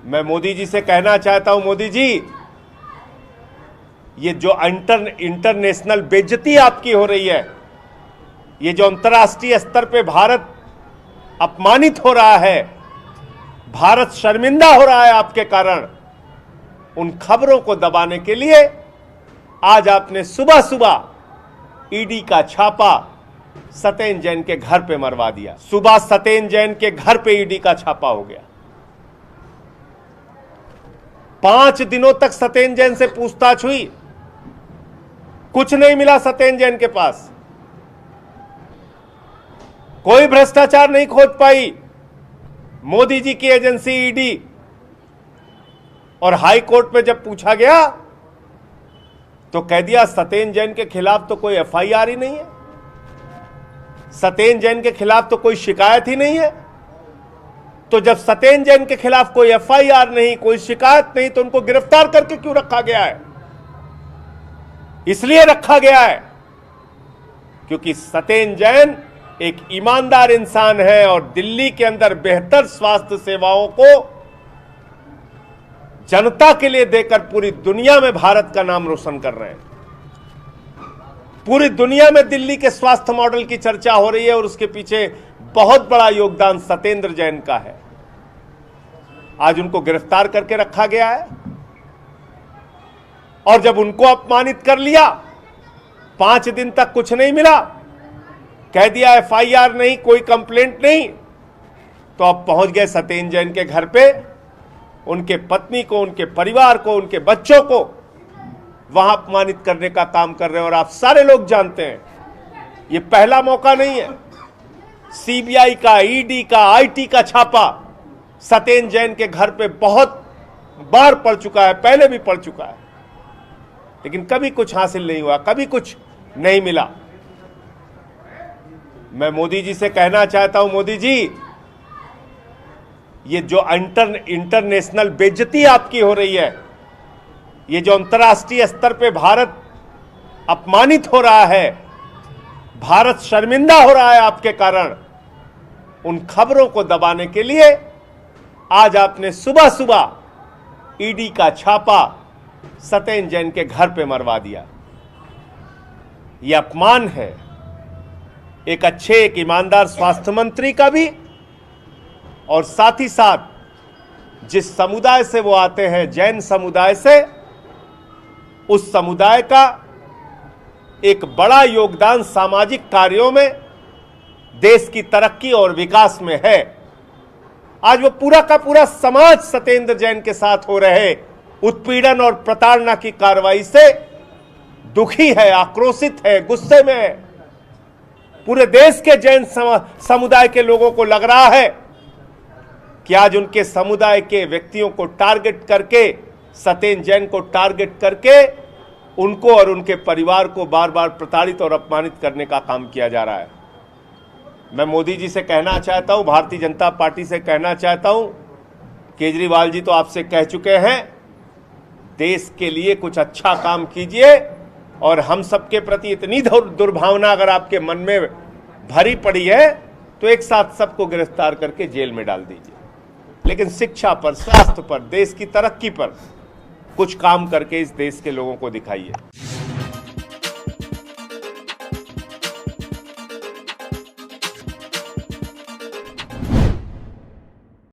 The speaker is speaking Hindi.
मैं मोदी जी से कहना चाहता हूं, मोदी जी, ये जो इंटरनेशनल बेइज्जती आपकी हो रही है, ये जो अंतर्राष्ट्रीय स्तर पे भारत अपमानित हो रहा है, भारत शर्मिंदा हो रहा है आपके कारण, उन खबरों को दबाने के लिए आज आपने सुबह सुबह ईडी का छापा सत्येंद्र जैन के घर पे मरवा दिया। सुबह सत्येंद्र जैन के घर पे ईडी का छापा हो गया। 5 दिनों तक सत्येंद्र जैन से पूछताछ हुई, कुछ नहीं मिला सत्येंद्र जैन के पास, कोई भ्रष्टाचार नहीं खोज पाई मोदी जी की एजेंसी ईडी। और हाई कोर्ट में जब पूछा गया तो कह दिया सत्येंद्र जैन के खिलाफ तो कोई एफआईआर ही नहीं है, सत्येंद्र जैन के खिलाफ तो कोई शिकायत ही नहीं है। तो जब सत्येंद्र जैन के खिलाफ कोई एफआईआर नहीं, कोई शिकायत नहीं, तो उनको गिरफ्तार करके क्यों रखा गया है? इसलिए रखा गया है क्योंकि सत्येंद्र जैन एक ईमानदार इंसान है और दिल्ली के अंदर बेहतर स्वास्थ्य सेवाओं को जनता के लिए देकर पूरी दुनिया में भारत का नाम रोशन कर रहे हैं। पूरी दुनिया में दिल्ली के स्वास्थ्य मॉडल की चर्चा हो रही है और उसके पीछे बहुत बड़ा योगदान सत्येंद्र जैन का है। आज उनको गिरफ्तार करके रखा गया है और जब उनको अपमानित कर लिया, 5 दिन तक कुछ नहीं मिला, कह दिया एफआईआर नहीं, कोई कंप्लेंट नहीं, तो अब पहुंच गए सत्येंद्र जैन के घर पे, उनके पत्नी को, उनके परिवार को, उनके बच्चों को वहां अपमानित करने का काम कर रहे हैं। और आप सारे लोग जानते हैं ये पहला मौका नहीं है। सीबीआई का, ईडी का, आईटी का छापा सत्येंद्र जैन के घर पे बहुत बार पड़ चुका है, पहले भी पड़ चुका है, लेकिन कभी कुछ हासिल नहीं हुआ, कभी कुछ नहीं मिला। मैं मोदी जी से कहना चाहता हूं, मोदी जी, ये जो इंटरनेशनल बेइज्जती आपकी हो रही है, ये जो अंतर्राष्ट्रीय स्तर पे भारत अपमानित हो रहा है, भारत शर्मिंदा हो रहा है आपके कारण, उन खबरों को दबाने के लिए आज आपने सुबह सुबह ईडी का छापा सत्येंद्र जैन के घर पे मरवा दिया। यह अपमान है एक अच्छे, एक ईमानदार स्वास्थ्य मंत्री का भी, और साथ ही साथ जिस समुदाय से वो आते हैं, जैन समुदाय से, उस समुदाय का एक बड़ा योगदान सामाजिक कार्यों में, देश की तरक्की और विकास में है। आज वो पूरा का पूरा समाज सत्येंद्र जैन के साथ हो रहे उत्पीड़न और प्रताड़ना की कार्रवाई से दुखी है, आक्रोशित है, गुस्से में है। पूरे देश के जैन समुदाय के लोगों को लग रहा है कि आज उनके समुदाय के व्यक्तियों को टारगेट करके, सत्येंद्र जैन को टारगेट करके, उनको और उनके परिवार को बार बार प्रताड़ित और अपमानित करने का काम किया जा रहा है। मैं मोदी जी से कहना चाहता हूं, भारतीय जनता पार्टी से कहना चाहता हूं, केजरीवाल जी तो आपसे कह चुके हैं, देश के लिए कुछ अच्छा काम कीजिए और हम सबके प्रति इतनी दुर्भावना अगर आपके मन में भरी पड़ी है तो एक साथ सबको गिरफ्तार करके जेल में डाल दीजिए, लेकिन शिक्षा पर, स्वास्थ्य पर, देश की तरक्की पर कुछ काम करके इस देश के लोगों को दिखाइए।